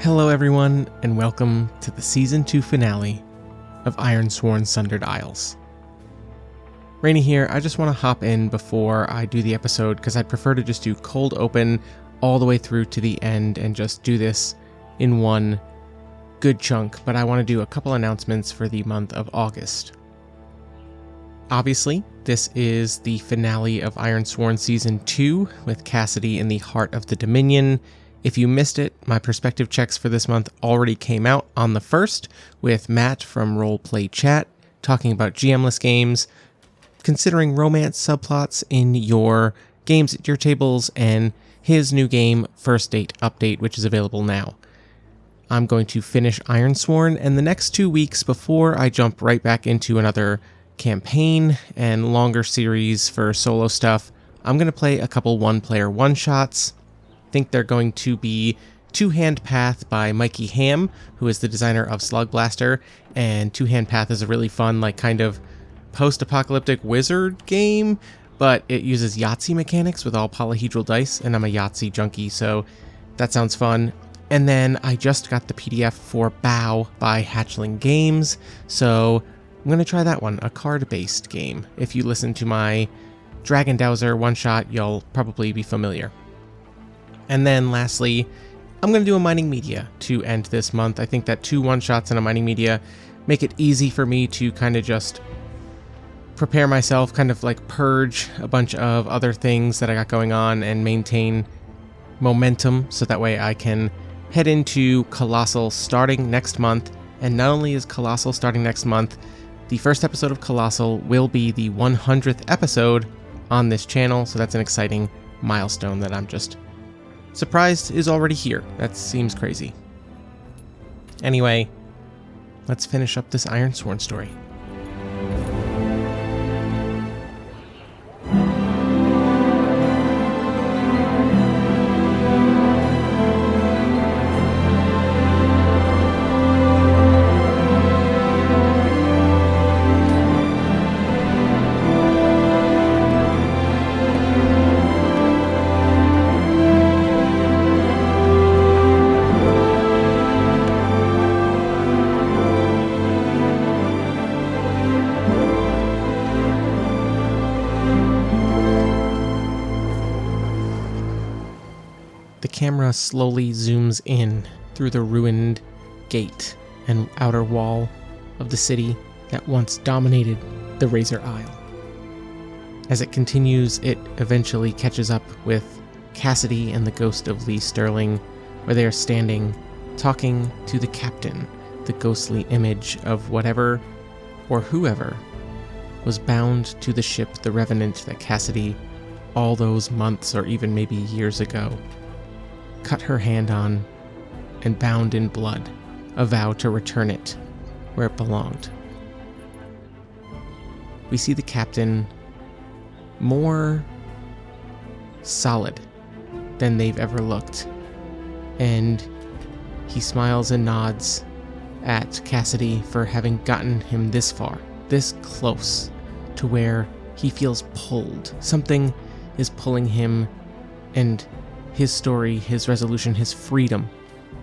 Hello everyone, and welcome to the Season 2 finale of Ironsworn Sundered Isles. Rene here. I just want to hop in before I do the episode because I'd prefer to just do cold open all the way through to the end and just do this in one good chunk, but I want to do a couple announcements for the month of August. Obviously, this is the finale of Ironsworn Season 2 with Cassidy in the heart of the Dominion. If you missed it, my perspective checks for this month already came out on the 1st with Matt from Roleplay Chat talking about GMless games, considering romance subplots in your games at your tables, and his new game, First Date Update, which is available now. I'm going to finish Ironsworn, and the next 2 weeks before I jump right back into another campaign and longer series for solo stuff, I'm going to play a couple one-player one-shots. Think they're going to be Two Hand Path by Mikey Ham, who is the designer of Slug Blaster, and Two Hand Path is a really fun, kind of post-apocalyptic wizard game, but it uses Yahtzee mechanics with all polyhedral dice, and I'm a Yahtzee junkie, so that sounds fun. And then I just got the PDF for Bow by Hatchling Games, so I'm going to try that one, a card-based game. If you listen to my Dragon Dowser one-shot, you'll probably be familiar. And then lastly, I'm going to do a mining media to end this month. I think that 2 one-shots and a mining media make it easy for me to kind of just prepare myself, kind of purge a bunch of other things that I got going on and maintain momentum so that way I can head into Colossal starting next month. And not only is Colossal starting next month, the first episode of Colossal will be the 100th episode on this channel, so that's an exciting milestone that I'm just surprised is already here. That seems crazy. Anyway, let's finish up this Ironsworn story. The camera slowly zooms in through the ruined gate and outer wall of the city that once dominated the Razor Isle. As it continues, it eventually catches up with Cassidy and the ghost of Leigh Sterling, where they are standing, talking to the captain, the ghostly image of whatever or whoever was bound to the ship, the Revenant, that Cassidy, all those months or even maybe years ago, cut her hand on and bound in blood, a vow to return it where it belonged. We see the captain more solid than they've ever looked, and he smiles and nods at Cassidy for having gotten him this far, this close to where he feels pulled. Something is pulling him, and his story, his resolution, his freedom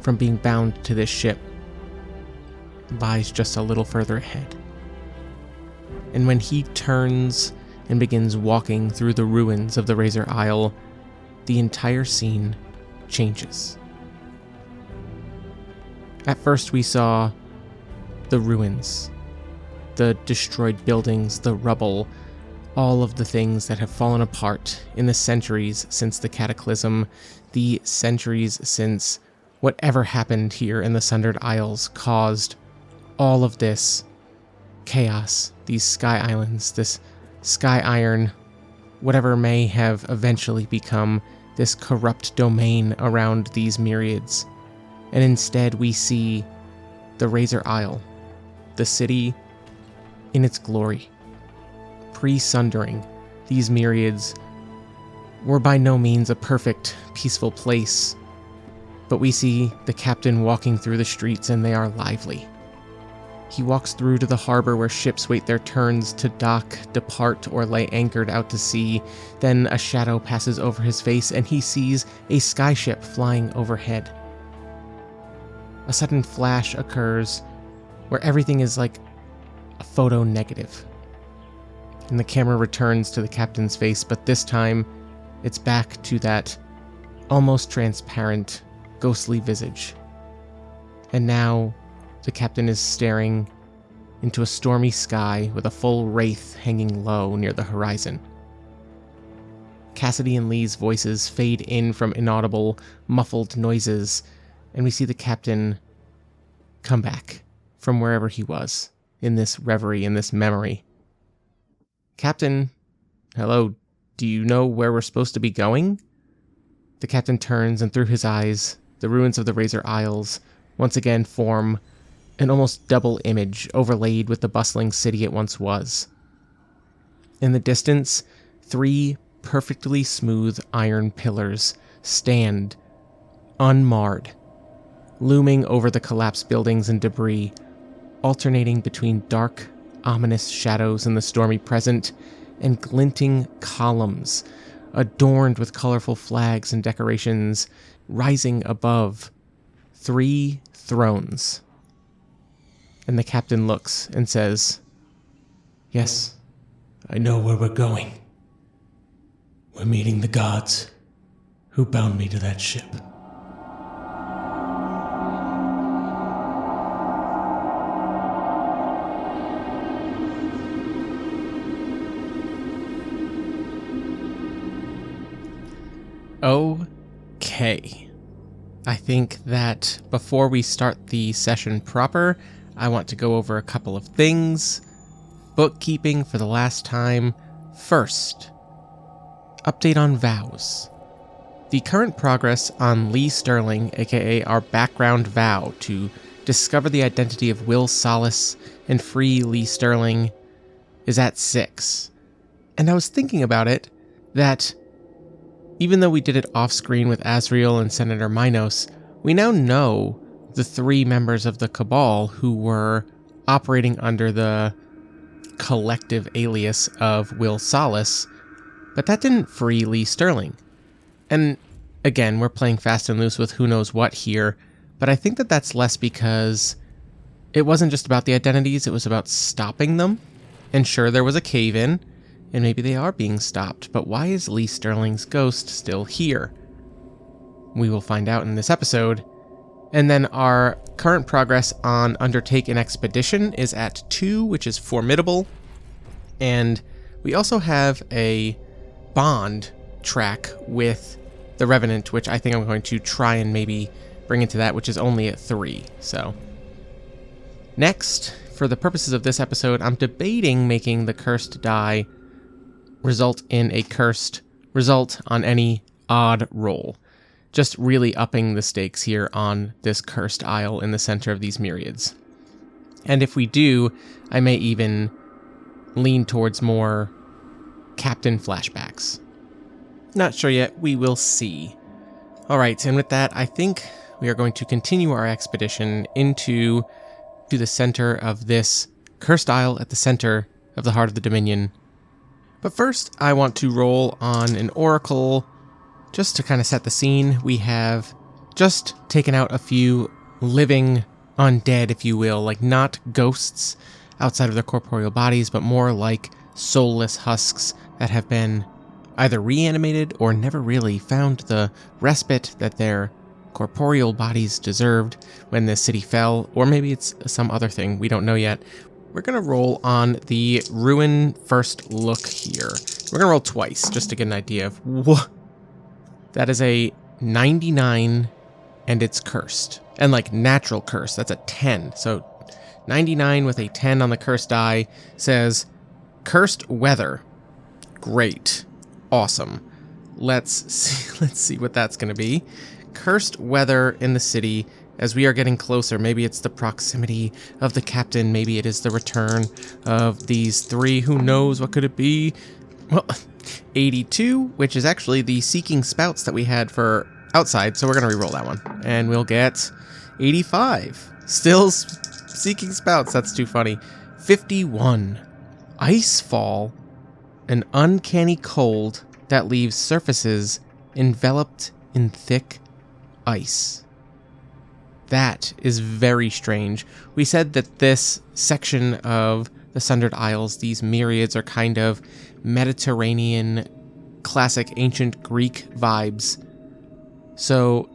from being bound to this ship lies just a little further ahead. And when he turns and begins walking through the ruins of the Razor Isle, the entire scene changes. At first we saw the ruins, the destroyed buildings, the rubble, all of the things that have fallen apart in the centuries since the cataclysm, the centuries since whatever happened here in the Sundered Isles caused all of this chaos, these sky islands, this sky iron, whatever may have eventually become this corrupt domain around these myriads. And instead we see the Razor Isle, the city in its glory. Pre-sundering, these myriads were by no means a perfect, peaceful place, but we see the captain walking through the streets and they are lively. He walks through to the harbor where ships wait their turns to dock, depart, or lay anchored out to sea. Then a shadow passes over his face and he sees a skyship flying overhead. a sudden flash occurs where everything is like a photo negative. And the camera returns to the captain's face, but this time it's back to that almost transparent, ghostly visage. And now the captain is staring into a stormy sky with a full wraith hanging low near the horizon. Cassidy and Leigh's voices fade in from inaudible, muffled noises, and we see the captain come back from wherever he was in this reverie, in this memory. Captain, hello, do you know where we're supposed to be going? The captain turns, and through his eyes, the ruins of the Razor Isles once again form an almost double image overlaid with the bustling city it once was. In the distance, 3 perfectly smooth iron pillars stand, unmarred, looming over the collapsed buildings and debris, alternating between dark, ominous shadows in the stormy present and glinting columns, adorned with colorful flags and decorations, rising above 3 thrones. And the captain looks and says, "Yes, I know where we're going. We're meeting the gods who bound me to that ship." Okay. I think that before we start the session proper, I want to go over a couple of things. Bookkeeping for the last time. First, update on vows. The current progress on Leigh Sterling, aka our background vow to discover the identity of Will Solace and free Leigh Sterling, is at 6. And I was thinking about it, that even though we did it off-screen with Azriel and Senator Minos, we now know the 3 members of the Cabal who were operating under the collective alias of Will Solace, but that didn't free Leigh Sterling. And again, we're playing fast and loose with who knows what here, but I think that that's less because it wasn't just about the identities, it was about stopping them. And sure, there was a cave-in, and maybe they are being stopped, but why is Leigh Sterling's ghost still here? We will find out in this episode. And then our current progress on Undertake an Expedition is at 2, which is formidable. And we also have a bond track with the Revenant, which I think I'm going to try and maybe bring into that, which is only at 3. So next, for the purposes of this episode, I'm debating making the cursed die result in a cursed result on any odd roll. Just really upping the stakes here on this cursed isle in the center of these myriads. And if we do, I may even lean towards more captain flashbacks. Not sure yet, we will see. Alright, and with that, I think we are going to continue our expedition into the center of this cursed isle at the center of the heart of the Dominion. But first, I want to roll on an oracle. Just to kind of set the scene, we have just taken out a few living undead, if you will, like not ghosts outside of their corporeal bodies, but more like soulless husks that have been either reanimated or never really found the respite that their corporeal bodies deserved when the city fell, or maybe it's some other thing, we don't know yet. We're going to roll on the ruin first look here. We're going to roll twice just to get an idea of what. That is a 99, and it's cursed. And like natural curse, that's a 10. So 99 with a 10 on the cursed die says, cursed weather. Great. Awesome. Let's see what that's going to be. Cursed weather in the city as we are getting closer. Maybe it's the proximity of the captain. Maybe it is the return of these 3. Who knows? What could it be? Well, 82, which is actually the Seeking Spouts that we had for outside, so we're going to reroll that one. And we'll get 85. Still Seeking Spouts, that's too funny. 51. Icefall, an uncanny cold that leaves surfaces enveloped in thick ice. That is very strange. We said that this section of the Sundered Isles, these myriads, are kind of Mediterranean, classic ancient Greek vibes. So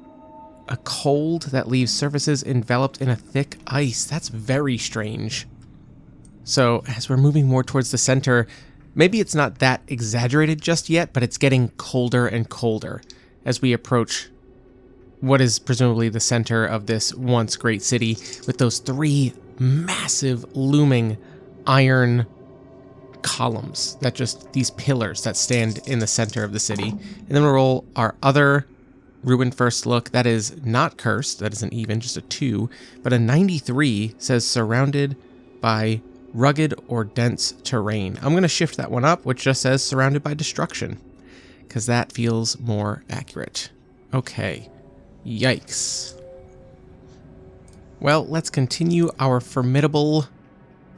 a cold that leaves surfaces enveloped in a thick ice. That's very strange. So as we're moving more towards the center, maybe it's not that exaggerated just yet, but it's getting colder and colder as we approach what is presumably the center of this once great city, with those 3 massive looming iron columns, that just these pillars that stand in the center of the city. And then we'll roll our other ruined first look. That is not cursed. That is an even, just a 2. But a 93 says surrounded by rugged or dense terrain. I'm going to shift that one up, which just says surrounded by destruction, because that feels more accurate. Okay. Yikes. Well, let's continue our formidable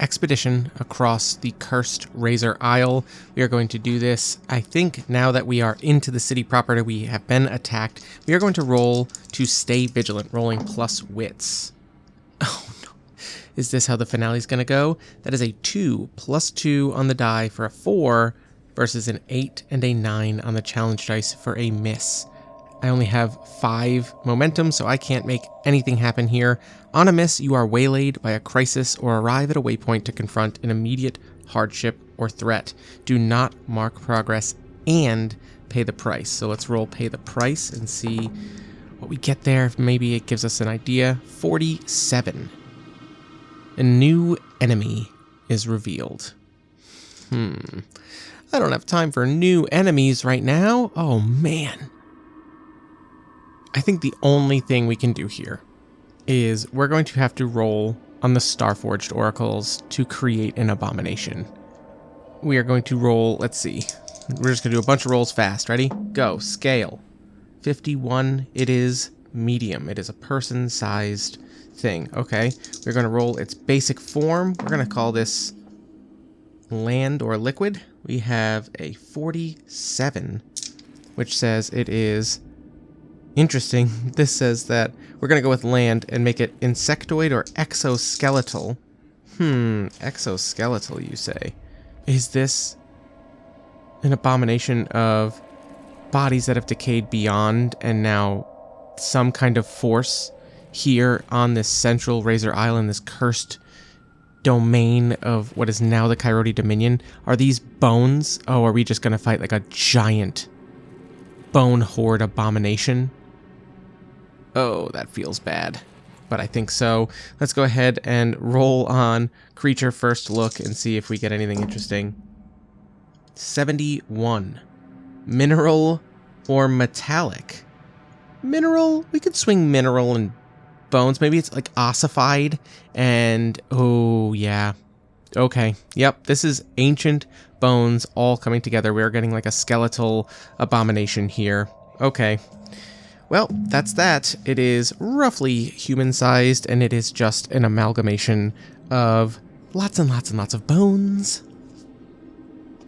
expedition across the cursed Razor Isle. We are going to do this, I think, now that we are into the city proper, we have been attacked. We are going to roll to stay vigilant, rolling plus wits. Oh no. Is this how the finale is going to go? That is a 2 plus 2 on the die for a 4 versus an 8 and a 9 on the challenge dice for a miss. I only have 5 momentum, so I can't make anything happen here. On a miss, you are waylaid by a crisis or arrive at a waypoint to confront an immediate hardship or threat. Do not mark progress and pay the price. So let's roll pay the price and see what we get there. Maybe it gives us an idea. 47. A new enemy is revealed. I don't have time for new enemies right now. Oh, man. I think the only thing we can do here is we're going to have to roll on the Starforged Oracles to create an abomination. We are going to roll, let's see. We're just going to do a bunch of rolls fast. Ready? Go. Scale. 51. It is medium. It is a person-sized thing. Okay. We're going to roll its basic form. We're going to call this land or liquid. We have a 47, which says it is interesting. This says that we're going to go with land and make it insectoid or exoskeletal. Exoskeletal, you say. Is this an abomination of bodies that have decayed beyond and now some kind of force here on this central Razor Island, this cursed domain of what is now the Kyrody Dominion? Are these bones? Oh, are we just going to fight like a giant bone horde abomination? Oh, that feels bad, but I think so. Let's go ahead and roll on creature first look and see if we get anything interesting. 71. Mineral or metallic? Mineral? We could swing mineral and bones. Maybe it's like ossified and... oh, yeah. Okay. Yep, this is ancient bones all coming together. We're getting like a skeletal abomination here. Okay. Well, that's that. It is roughly human-sized, and it is just an amalgamation of lots and lots and lots of bones.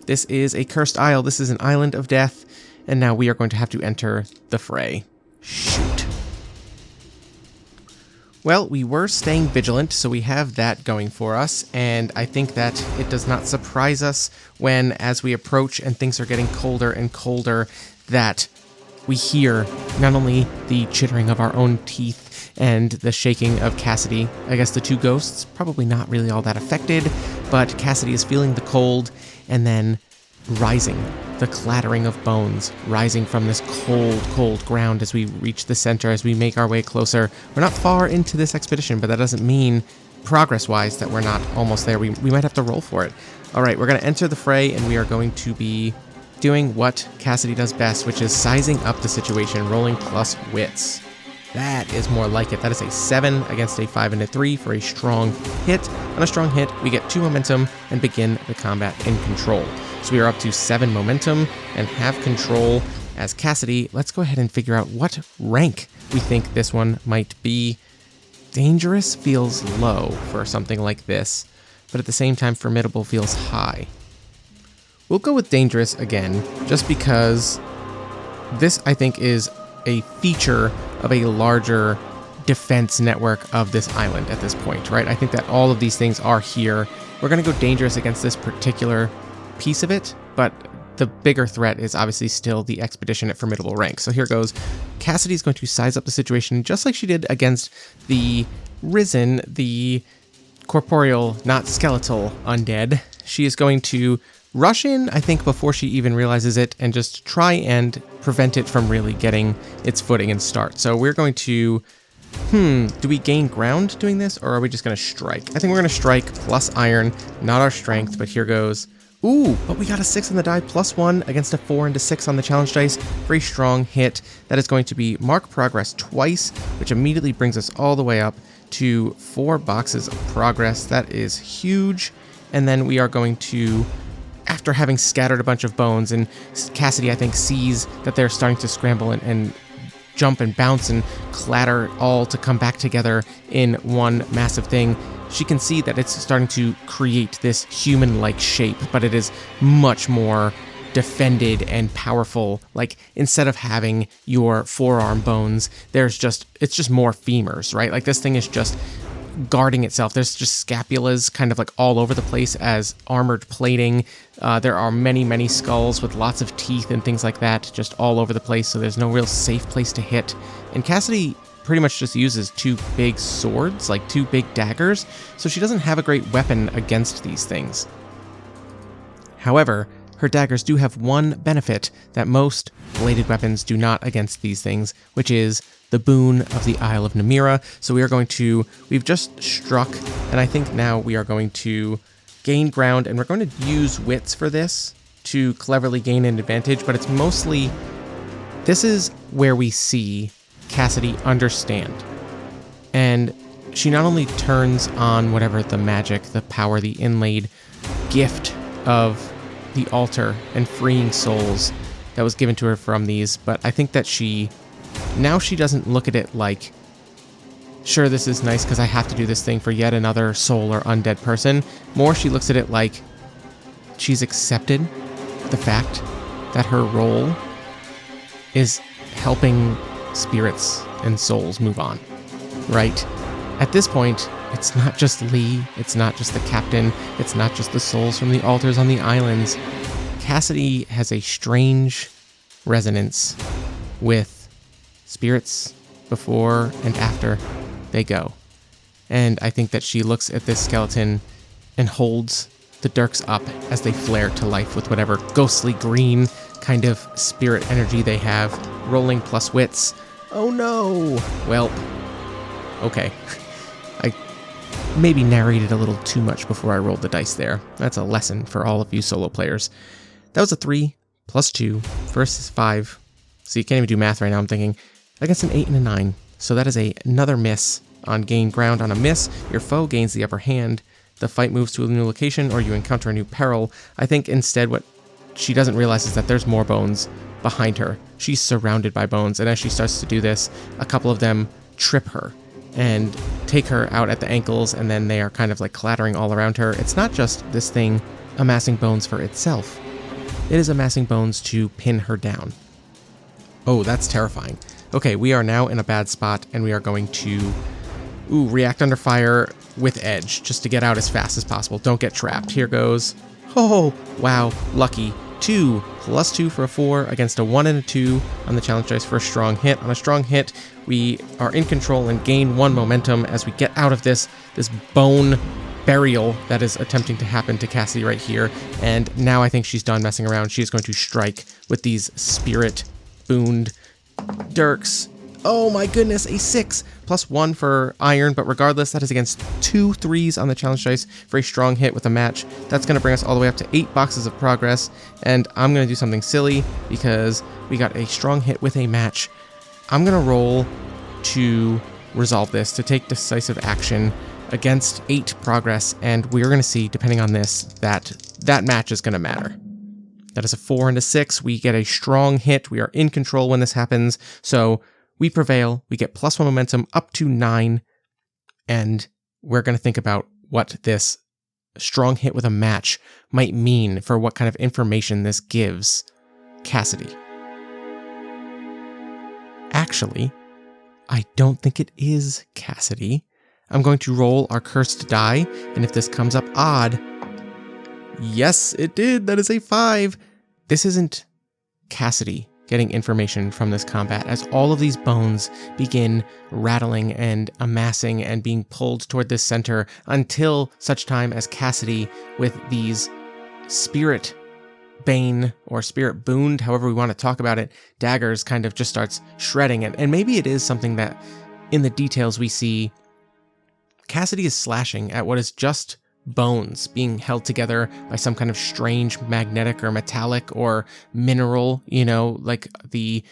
This is a cursed isle. This is an island of death, and now we are going to have to enter the fray. Shoot. Well, we were staying vigilant, so we have that going for us, and I think that it does not surprise us when, as we approach and things are getting colder and colder, that we hear not only the chittering of our own teeth and the shaking of Cassidy. I guess the 2 ghosts, probably not really all that affected, but Cassidy is feeling the cold, and then rising, the clattering of bones, rising from this cold, cold ground as we reach the center, as we make our way closer. We're not far into this expedition, but that doesn't mean, progress-wise, that we're not almost there. We might have to roll for it. All right, we're going to enter the fray, and we are going to be doing what Cassidy does best, which is sizing up the situation, rolling plus wits. That is more like it. That is a 7 against a 5 and a 3 for a strong hit. On a strong hit, we get 2 momentum and begin the combat in control. So we are up to 7 momentum and have control as Cassidy. Let's go ahead and figure out what rank we think this one might be. Dangerous feels low for something like this, but at the same time, formidable feels high. We'll go with dangerous again, just because this, I think, is a feature of a larger defense network of this island at this point, right? I think that all of these things are here. We're going to go dangerous against this particular piece of it, but the bigger threat is obviously still the expedition at formidable rank. So here goes. Cassidy's going to size up the situation just like she did against the Risen, the corporeal, not skeletal undead. She is going to rush in, I think, before she even realizes it, and just try and prevent it from really getting its footing and start. So we're going to, do we gain ground doing this, or are we just going to strike? I think we're going to strike plus iron, not our strength, but here goes. Ooh, but we got a 6 on the die, +1 against a 4 and a 6 on the challenge dice. Very strong hit. That is going to be mark progress twice, which immediately brings us all the way up to 4 boxes of progress. That is huge. And then we are going to, after having scattered a bunch of bones, and Cassidy, I think, sees that they're starting to scramble and jump and bounce and clatter all to come back together in one massive thing. She can see that it's starting to create this human-like shape, but it is much more defended and powerful. Like, instead of having your forearm bones, it's just more femurs, right? Like, this thing is just guarding itself. There's just scapulas kind of like all over the place as armored plating. There are many, many skulls with lots of teeth and things like that just all over the place, so there's no real safe place to hit. And Cassidy pretty much just uses 2 big swords, like 2 big daggers, so she doesn't have a great weapon against these things. However, her daggers do have one benefit that most bladed weapons do not against these things, which is the boon of the Isle of Namira. So we've just struck, and I think now we are going to gain ground, and we're going to use wits for this to cleverly gain an advantage, but it's mostly, this is where we see Cassidy understand. And she not only turns on whatever the magic, the power, the inlaid gift of the altar and freeing souls that was given to her from these, but I think that she doesn't look at it like, sure, this is nice because I have to do this thing for yet another soul or undead person. More, she looks at it like she's accepted the fact that her role is helping spirits and souls move on, right? At this point, it's not just Leigh, it's not just the captain, it's not just the souls from the altars on the islands. Cassidy has a strange resonance with spirits before and after they go. And I think that she looks at this skeleton and holds the dirks up as they flare to life with whatever ghostly green kind of spirit energy they have, rolling plus wits. Oh no! Well, okay. I maybe narrated a little too much before I rolled the dice there. That's a lesson for all of you solo players. That was a 3 plus 2 versus 5. So you can't even do math right now, I'm thinking. Against an 8 and a 9. So that is another miss. On gain ground on a miss, your foe gains the upper hand. The fight moves to a new location, or you encounter a new peril. I think instead what she doesn't realize is that there's more bones behind her. She's surrounded by bones, and as she starts to do this, a couple of them trip her and take her out at the ankles, and then they are kind of like clattering all around her. It's not just this thing amassing bones for itself. It is amassing bones to pin her down. Oh, that's terrifying. Okay, we are now in a bad spot, and we are going to react under fire with edge, just to get out as fast as possible. Don't get trapped. Here goes. Oh, wow, lucky. 2 plus 2 for a 4 against a 1 and a 2 on the challenge dice for a strong hit. On a strong hit, we are in control and gain 1 momentum as we get out of this bone burial that is attempting to happen to Cassidy right here. And now I think she's done messing around. She is going to strike with these spirit booned dirks. Oh my goodness, a 6 plus 1 for iron, but regardless, that is against 2 3s on the challenge dice. Very strong hit with a match. That's going to bring us all the way up to 8 boxes of progress, and I'm going to do something silly because we got a strong hit with a match. I'm going to roll to resolve this, to take decisive action against 8 progress, and we're going to see, depending on this, that match is going to matter. That is a 4 and a 6. We get a strong hit. We are in control when this happens, so we prevail. We get +1 momentum up to 9, and we're going to think about what this strong hit with a match might mean for what kind of information this gives Cassidy. Actually, I don't think it is Cassidy. I'm going to roll our cursed die, and if this comes up odd, yes, it did. That is a 5. This isn't Cassidy getting information from this combat, as all of these bones begin rattling and amassing and being pulled toward this center until such time as Cassidy, with these spirit bane or spirit booned, however we want to talk about it, daggers, kind of just starts shredding it. And maybe it is something that in the details we see Cassidy is slashing at what is just bones being held together by some kind of strange magnetic or metallic or mineral, like the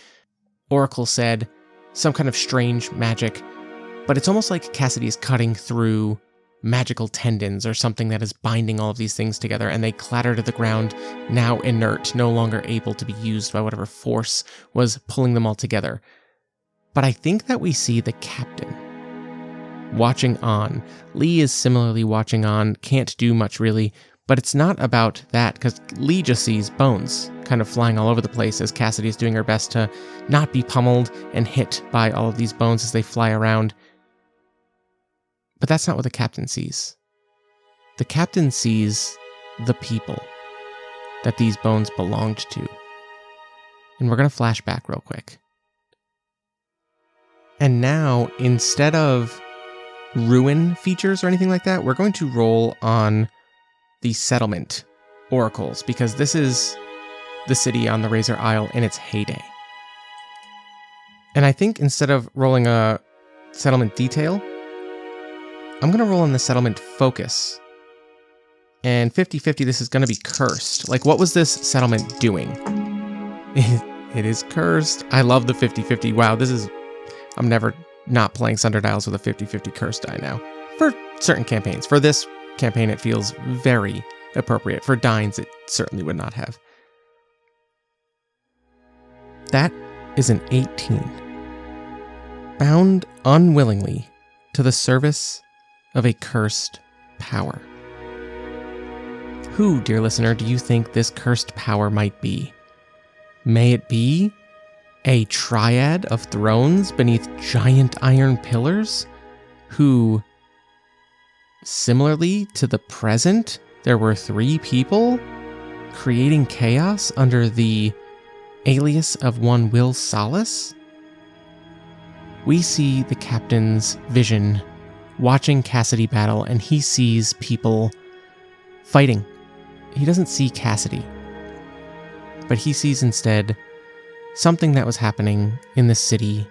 Oracle said, some kind of strange magic. But it's almost like Cassidy is cutting through magical tendons or something that is binding all of these things together, and they clatter to the ground, now inert, no longer able to be used by whatever force was pulling them all together. But I think that we see the captain watching on. Leigh is similarly watching on, can't do much really, but it's not about that, because Leigh just sees bones kind of flying all over the place as Cassidy is doing her best to not be pummeled and hit by all of these bones as they fly around. But that's not what the captain sees. The captain sees the people that these bones belonged to. And we're going to flash back real quick. And now, instead of ruin features or anything like that, we're going to roll on the settlement oracles, because this is the city on the Razor Isle in its heyday. And I think instead of rolling a settlement detail, I'm going to roll on the settlement focus. And 50-50, this is going to be cursed. Like, what was this settlement doing? It is cursed. I love the 50-50. Wow, I'm never not playing Sundered Isles with a 50-50 cursed die now. For certain campaigns. For this campaign, it feels very appropriate. For Dines, it certainly would not have. That is an 18. Bound unwillingly to the service of a cursed power. Who, dear listener, do you think this cursed power might be? May it be a triad of thrones beneath giant iron pillars, who, similarly to the present, there were 3 people creating chaos under the alias of one Will Solace? We see the captain's vision watching Cassidy battle, and he sees people fighting. He doesn't see Cassidy, but he sees instead something that was happening in the city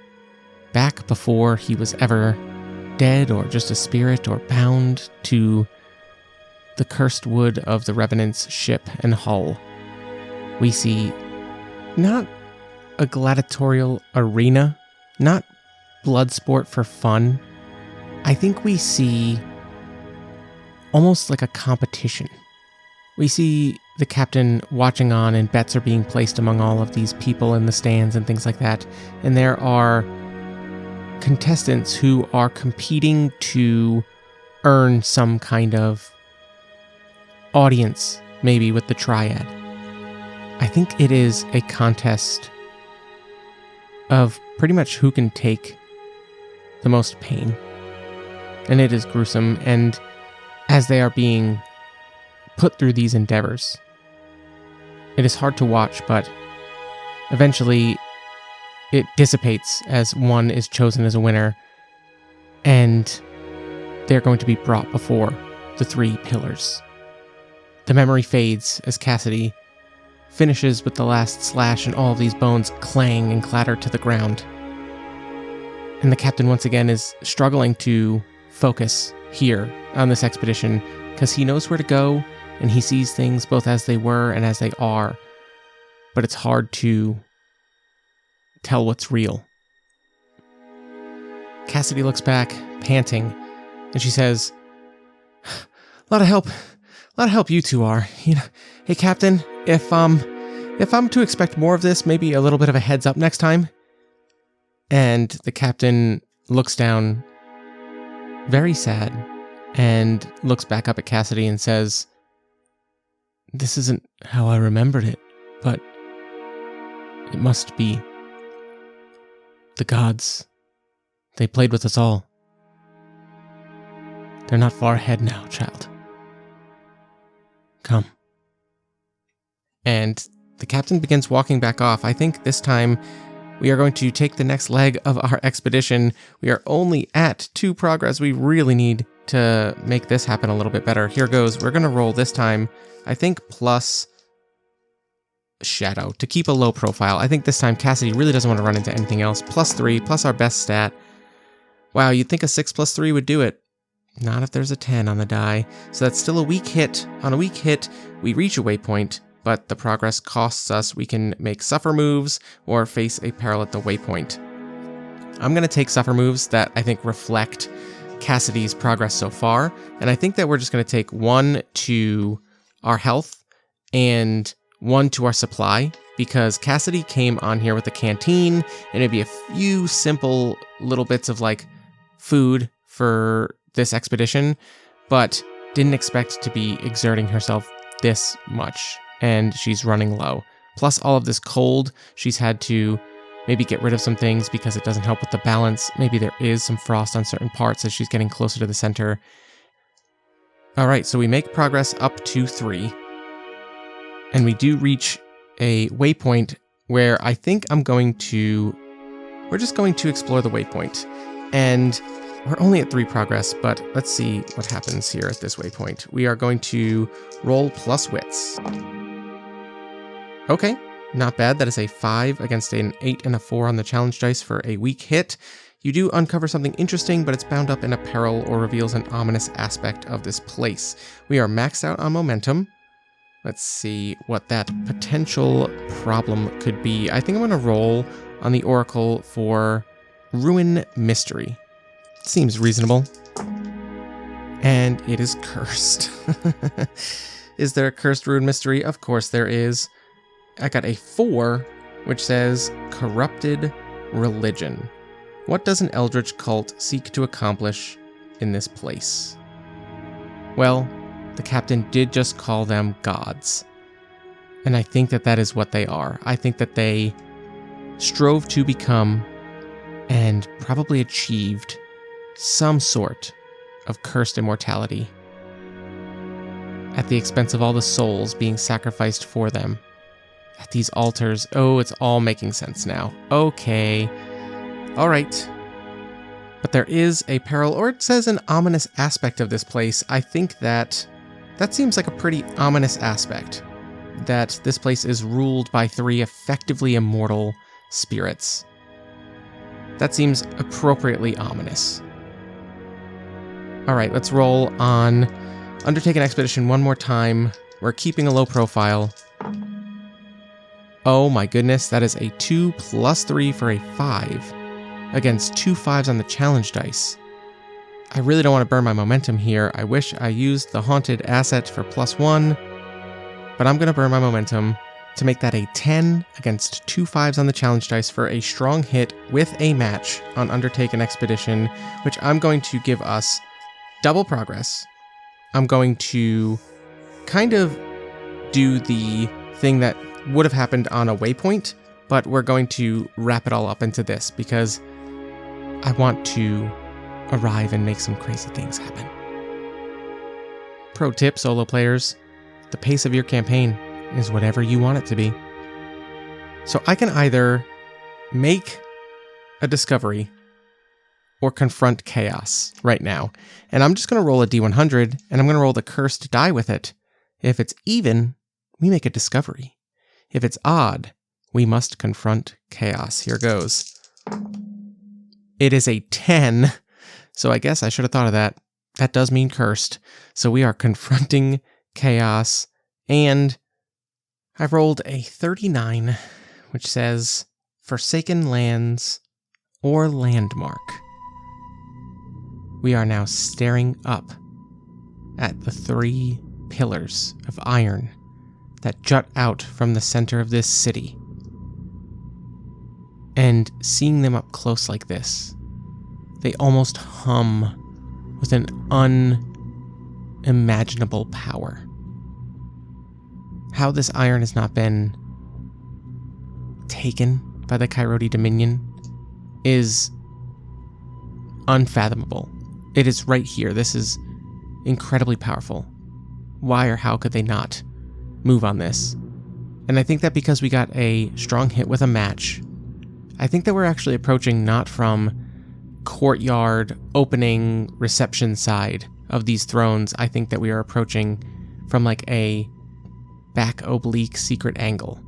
back before he was ever dead or just a spirit or bound to the cursed wood of the Revenant's ship and hull. We see not a gladiatorial arena, not blood sport for fun. I think we see almost like a competition. We see the captain watching on, and bets are being placed among all of these people in the stands and things like that. And there are contestants who are competing to earn some kind of audience, maybe with the triad. I think it is a contest of pretty much who can take the most pain. And it is gruesome, and as they are being put through these endeavors, it is hard to watch, but eventually it dissipates as one is chosen as a winner, and they're going to be brought before the 3 pillars. The memory fades as Cassidy finishes with the last slash, and all of these bones clang and clatter to the ground. And the captain once again is struggling to focus here on this expedition, because he knows where to go, and he sees things both as they were and as they are, but it's hard to tell what's real. Cassidy looks back, panting, and she says, "A lot of help you two are. Hey Captain, if I'm to expect more of this, maybe a little bit of a heads up next time." And the captain looks down, very sad, and looks back up at Cassidy and says, "This isn't how I remembered it, but it must be. The gods They played with us all. They're not far ahead now, child. Come. And the captain begins walking back off. I think this time we are going to take the next leg of our expedition. We are only at 2 progress. We really need to make this happen a little bit better. Here goes. We're going to roll this time, I think, plus shadow to keep a low profile. I think this time Cassidy really doesn't want to run into anything else. +3, plus our best stat. Wow, you'd think a 6 + 3 would do it. Not if there's a 10 on the die. So that's still a weak hit. On a weak hit, we reach a waypoint, but the progress costs us. We can make suffer moves or face a peril at the waypoint. I'm going to take suffer moves that I think reflect Cassidy's progress so far, and I think that we're just going to take 1 to our health and 1 to our supply, because Cassidy came on here with a canteen and maybe a few simple little bits of like food for this expedition, but didn't expect to be exerting herself this much, and she's running low. Plus all of this cold, she's had to maybe get rid of some things because it doesn't help with the balance. Maybe there is some frost on certain parts as she's getting closer to the center. All right, so we make progress up to 3, and we do reach a waypoint where I think we're just going to explore the waypoint, and we're only at 3 progress, but let's see what happens here at this waypoint. We are going to roll plus wits. Okay, not bad. That is a 5 against an 8 and a 4 on the challenge dice for a weak hit. You do uncover something interesting, but it's bound up in a peril or reveals an ominous aspect of this place. We are maxed out on momentum. Let's see what that potential problem could be. I think I'm going to roll on the Oracle for Ruin Mystery. Seems reasonable. And it is cursed. Is there a cursed Ruin Mystery? Of course there is. I got a 4, which says Corrupted Religion. What does an eldritch cult seek to accomplish in this place? Well, the captain did just call them gods. And I think that that is what they are. I think that they strove to become and probably achieved some sort of cursed immortality at the expense of all the souls being sacrificed for them at these altars. Oh, it's all making sense now. Okay. All right. But there is a peril, or it says an ominous aspect of this place. I think that seems like a pretty ominous aspect, that this place is ruled by 3 effectively immortal spirits. That seems appropriately ominous. All right, let's roll on Undertake an Expedition one more time. We're keeping a low profile. Oh my goodness, that is a 2 + 3 for a 5 against 2 5s on the challenge dice. I really don't want to burn my momentum here. I wish I used the Haunted asset for +1, but I'm going to burn my momentum to make that a 10 against 2 5s on the challenge dice for a strong hit with a match on Undertake an Expedition, which I'm going to give us double progress. I'm going to kind of do the thing that would have happened on a waypoint, but we're going to wrap it all up into this because I want to arrive and make some crazy things happen. Pro tip, solo players, the pace of your campaign is whatever you want it to be. So I can either make a discovery or confront chaos right now. And I'm just going to roll a D100, and I'm going to roll the cursed die with it. If it's even, we make a discovery. If it's odd, we must confront chaos. Here goes. It is a 10, so I guess I should have thought of that. That does mean cursed. So we are confronting chaos, and I've rolled a 39, which says Forsaken Lands or Landmark. We are now staring up at the 3 pillars of iron that jut out from the center of this city. And seeing them up close like this, they almost hum with an unimaginable power. How this iron has not been taken by the Kyrody Dominion is unfathomable. It is right here. This is incredibly powerful. Why or how could they not move on this? And I think that because we got a strong hit with a match, I think that we're actually approaching not from courtyard, opening, reception side of these thrones. I think that we are approaching from like a back oblique secret angle.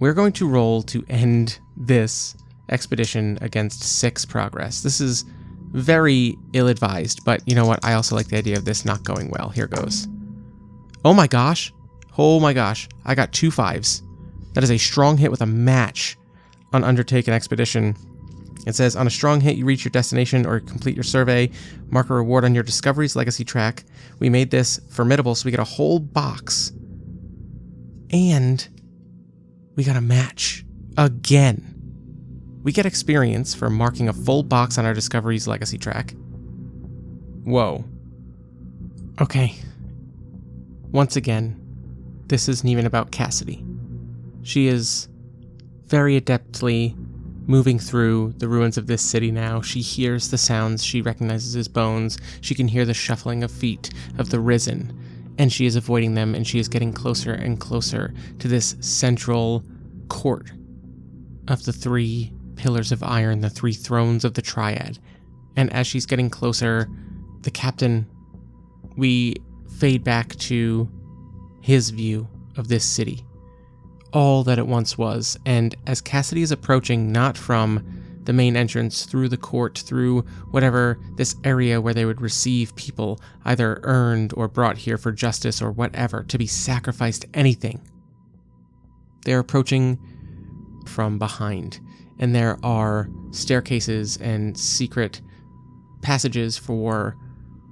We're going to roll to end this expedition against 6 progress. This is very ill-advised, but you know what? I also like the idea of this not going well. Here goes. Oh my gosh. Oh my gosh. I got 2 5s. That is a strong hit with a match on Undertake an Expedition. It says, on a strong hit, you reach your destination or complete your survey. Mark a reward on your Discovery's Legacy track. We made this formidable, so we get a whole box. And we got a match. Again. We get experience for marking a full box on our Discovery's Legacy track. Whoa. Okay. Once again, this isn't even about Cassidy. She is very adeptly moving through the ruins of this city now. She hears the sounds she recognizes as bones. She can hear the shuffling of feet of the risen, and she is avoiding them, and she is getting closer and closer to this central court of the 3 pillars of iron, the 3 thrones of the triad. And as she's getting closer, the captain, we fade back to his view of this city, all that it once was. And as Cassidy is approaching, not from the main entrance, through the court, through whatever, this area where they would receive people either earned or brought here for justice or whatever, to be sacrificed, anything, they're approaching from behind. And there are staircases and secret passages for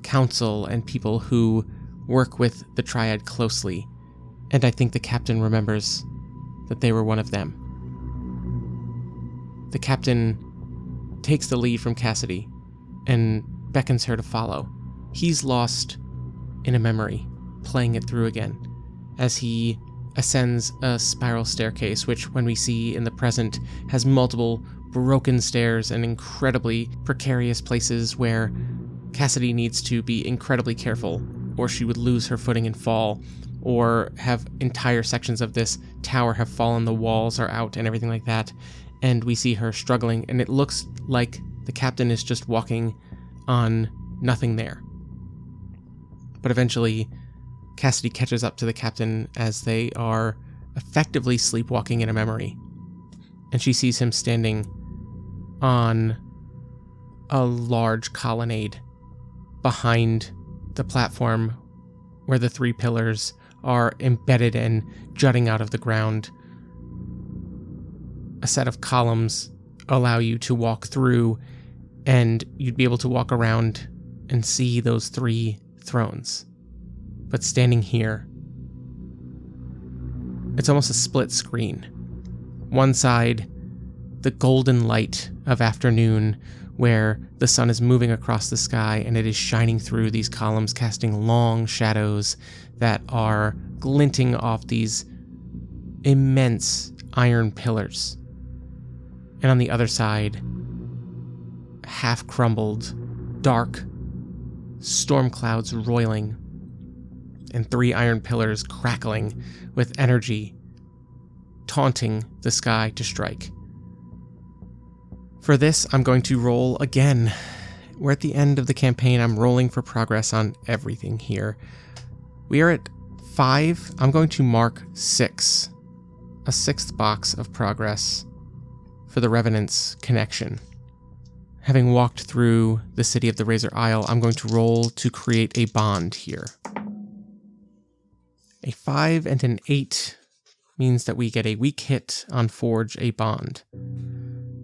council and people who work with the triad closely. And I think the captain remembers that they were one of them. The captain takes the lead from Cassidy and beckons her to follow. He's lost in a memory, playing it through again, as he ascends a spiral staircase, which, when we see in the present, has multiple broken stairs and incredibly precarious places where Cassidy needs to be incredibly careful, or she would lose her footing and fall, or have entire sections of this tower have fallen, the walls are out and everything like that, and we see her struggling, and it looks like the captain is just walking on nothing there. But eventually, Cassidy catches up to the captain as they are effectively sleepwalking in a memory, and she sees him standing on a large colonnade behind the platform where the 3 pillars are embedded and jutting out of the ground. A set of columns allow you to walk through, and you'd be able to walk around and see those 3 thrones. But standing here, it's almost a split screen. One side, the golden light of afternoon, where the sun is moving across the sky and it is shining through these columns, casting long shadows that are glinting off these immense iron pillars. And on the other side, half crumbled, dark, storm clouds roiling, and 3 iron pillars crackling with energy, taunting the sky to strike. For this, I'm going to roll again. We're at the end of the campaign. I'm rolling for progress on everything here. We are at 5. I'm going to mark 6. A 6th box of progress for the Revenant's connection. Having walked through the city of the Razor Isle, I'm going to roll to create a bond here. A 5 and an 8 means that we get a weak hit on Forge a Bond.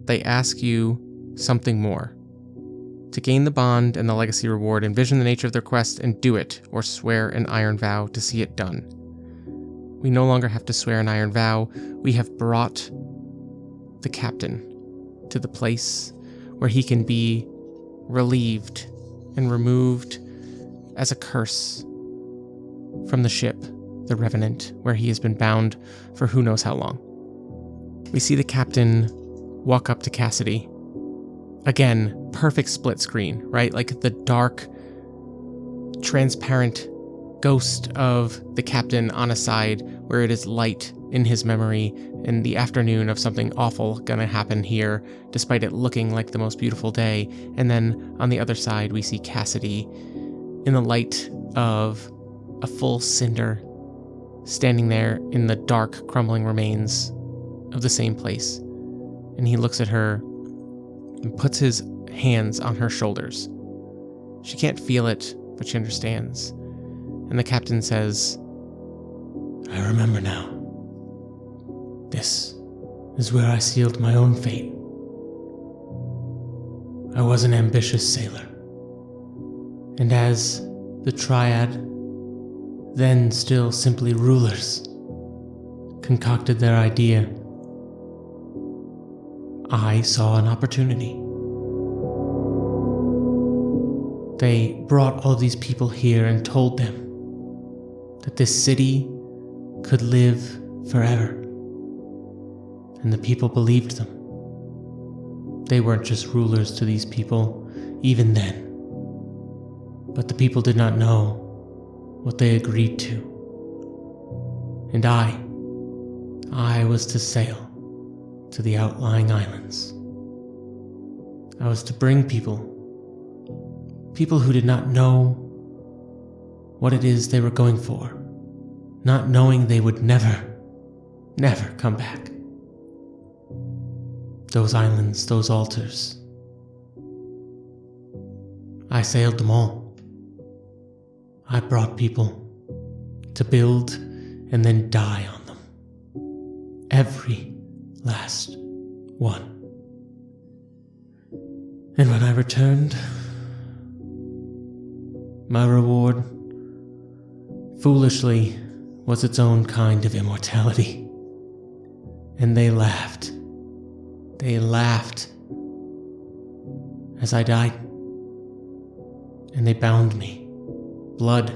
They ask you something more. To gain the bond and the legacy reward, envision the nature of their quest and do it, or swear an iron vow to see it done. We no longer have to swear an iron vow. We have brought the captain to the place where he can be relieved and removed as a curse from the ship, the Revenant, where he has been bound for who knows how long. We see the captain walk up to Cassidy. Again, perfect split screen, right? Like the dark, transparent ghost of the captain on a side where it is light in his memory in the afternoon of something awful gonna happen here, despite it looking like the most beautiful day. And then on the other side, we see Cassidy in the light of a full cinder, standing there in the dark, crumbling remains of the same place. And he looks at her and puts his hands on her shoulders. She can't feel it, but she understands. And the captain says, "I remember now. This is where I sealed my own fate. I was an ambitious sailor. And as the Triad, then still simply rulers, concocted their idea, I saw an opportunity. They brought all these people here and told them that this city could live forever. And the people believed them. They weren't just rulers to these people, even then. But the people did not know what they agreed to. And I was to sail to the outlying islands. I was to bring people who did not know what it is they were going for, not knowing they would never come back. Those islands, those altars, I sailed them all. I brought people to build and then die on them. Every last one. And when I returned, my reward, foolishly, was its own kind of immortality. And they laughed. They laughed as I died. And they bound me, blood,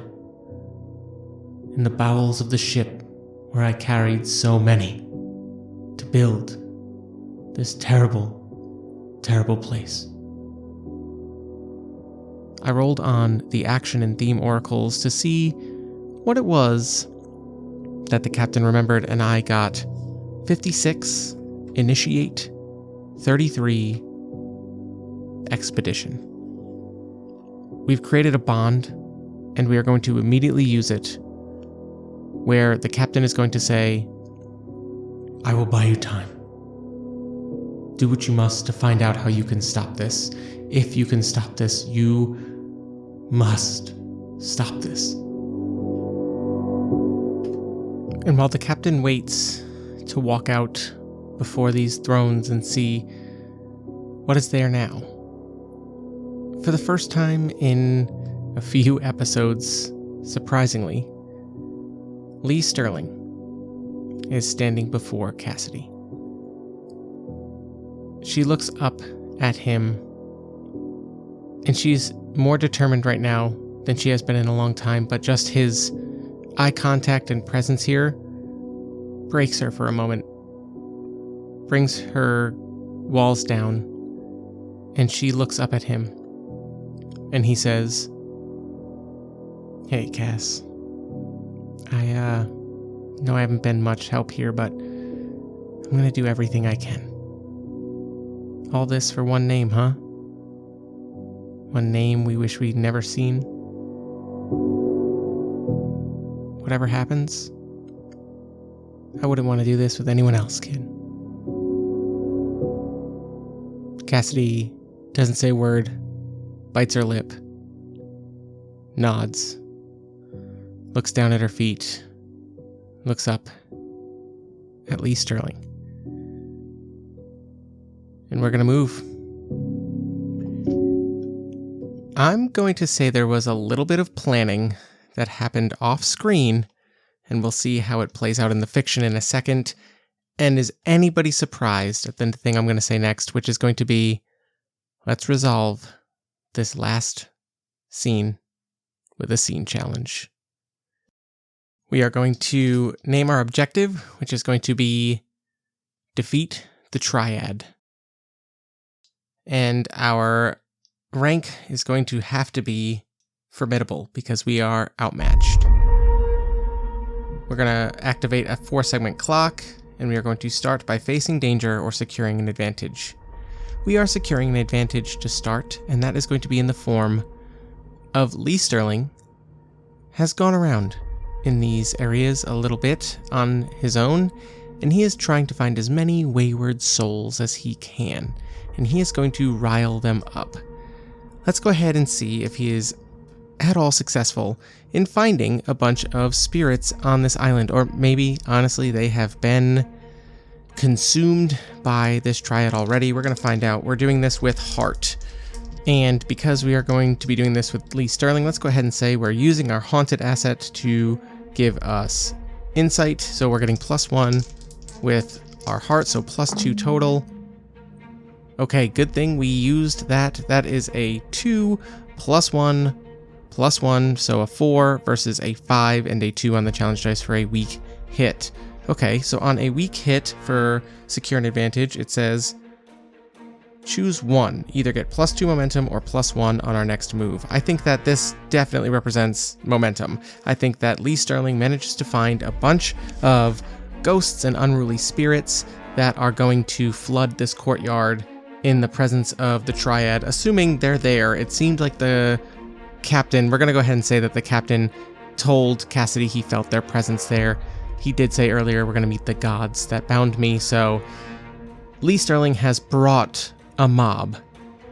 in the bowels of the ship where I carried so many to build this terrible, terrible place. I rolled on the action and theme oracles to see what it was that the captain remembered, and I got 56, initiate, 33, expedition. We've created a bond, and we are going to immediately use it, where the captain is going to say, I will buy you time. Do what you must to find out how you can stop this. If you can stop this, you must stop this. And while the captain waits to walk out before these thrones and see what is there now, for the first time in a few episodes, surprisingly, Leigh Sterling is standing before Cassidy. She looks up at him, and she's more determined right now than she has been in a long time, but just his eye contact and presence here breaks her for a moment, brings her walls down, and she looks up at him, and he says, Hey, Cass. I know I haven't been much help here, but I'm gonna do everything I can. All this for one name, huh? One name we wish we'd never seen. Whatever happens, I wouldn't want to do this with anyone else, kid. Cassidy doesn't say a word, bites her lip, nods, looks down at her feet, looks up at Leigh Sterling. And we're going to move. I'm going to say there was a little bit of planning that happened off screen, and we'll see how it plays out in the fiction in a second. And is anybody surprised at the thing I'm going to say next, which is going to be, let's resolve this last scene with a scene challenge. We are going to name our objective, which is going to be defeat the Triad. And our rank is going to have to be formidable because we are outmatched. We're going to activate a 4-segment clock, and we are going to start by facing danger or securing an advantage. We are securing an advantage to start, and that is going to be in the form of Leigh Sterling has gone around in these areas a little bit on his own, and he is trying to find as many wayward souls as he can, and he is going to rile them up. Let's go ahead and see if he is at all successful in finding a bunch of spirits on this island, or maybe, honestly, they have been consumed by this triad already. We're going to find out. We're doing this with heart, and because we are going to be doing this with Leigh Sterling, let's go ahead and say we're using our haunted asset to give us insight, so we're getting +1 with our heart, so +2 total. Okay, good thing we used that. That is a 2 +1 +1, so a 4 versus a 5 and a 2 on the challenge dice for a weak hit. Okay, so on a weak hit for secure an advantage, it says choose one, either get +2 momentum or +1 on our next move. I think that this definitely represents momentum. I think that Leigh Sterling manages to find a bunch of ghosts and unruly spirits that are going to flood this courtyard in the presence of the triad, assuming they're there. It seemed like the captain, we're going to go ahead and say that the captain told Cassidy he felt their presence there. He did say earlier, we're going to meet the gods that bound me, so Leigh Sterling has brought a mob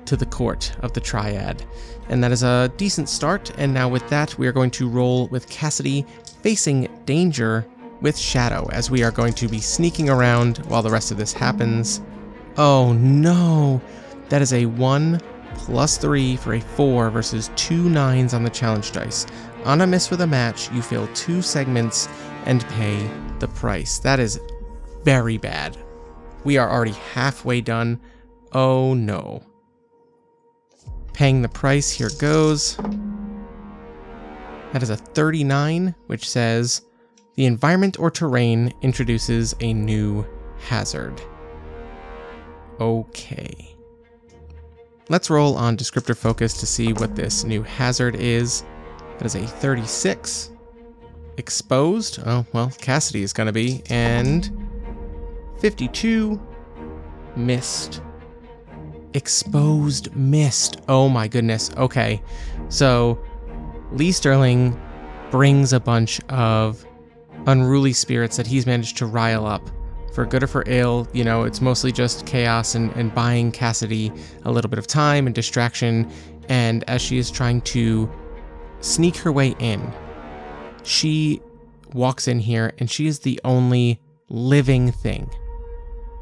to the court of the triad, and that is a decent start. And now with that, we are going to roll with Cassidy facing danger with Shadow, as we are going to be sneaking around while the rest of this happens. Oh no, that is a 1 +3 for a 4 versus 2 9s on the challenge dice. On a miss with a match, you fill 2 segments and pay the price. That is very bad. We are already halfway done. Oh no. Paying the price, here goes. That is a 39, which says the environment or terrain introduces a new hazard. Okay. Let's roll on descriptor focus to see what this new hazard is. That is a 36. Exposed. Oh, well, Cassidy is going to be. And 52. Mist. Exposed mist. Oh my goodness. Okay. So Leigh Sterling brings a bunch of unruly spirits that he's managed to rile up. For good or for ill, you know, it's mostly just chaos and buying Cassidy a little bit of time and distraction. And as she is trying to sneak her way in, she walks in here and she is the only living thing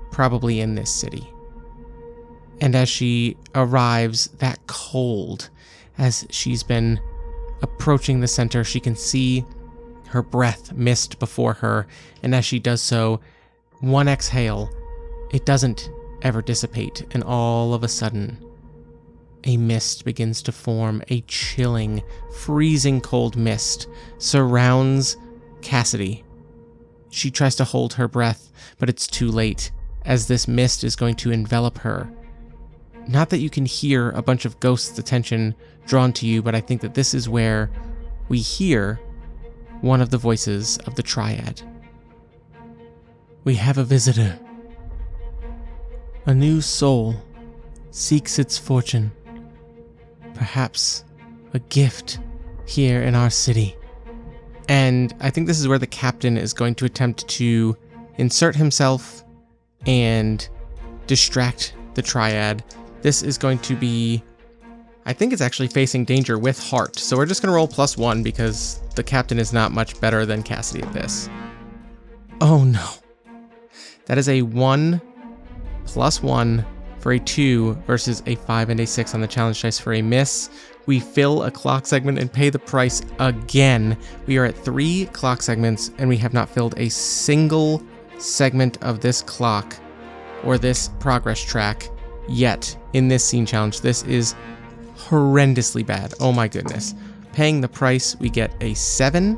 probably in this city. And as she arrives, that cold, as she's been approaching the center, she can see her breath mist before her. And as she does so, one exhale, it doesn't ever dissipate, and all of a sudden, a mist begins to form. A chilling, freezing cold mist surrounds Cassidy. She tries to hold her breath, but it's too late, as this mist is going to envelop her. Not that you can hear a bunch of ghosts' attention drawn to you, but I think that this is where we hear one of the voices of the triad. We have a visitor. A new soul seeks its fortune. Perhaps a gift here in our city. And I think this is where the captain is going to attempt to insert himself and distract the triad. This is going to be, I think it's actually facing danger with heart. So we're just going to roll +1 because the captain is not much better than Cassidy at this. Oh no. That is a 1 +1 for a 2 versus a 5 and a 6 on the challenge dice for a miss. We fill a clock segment and pay the price again. We are at 3 clock segments and we have not filled a single segment of this clock or this progress track yet in this scene challenge. This is horrendously bad. Oh my goodness. Paying the price, we get a 7,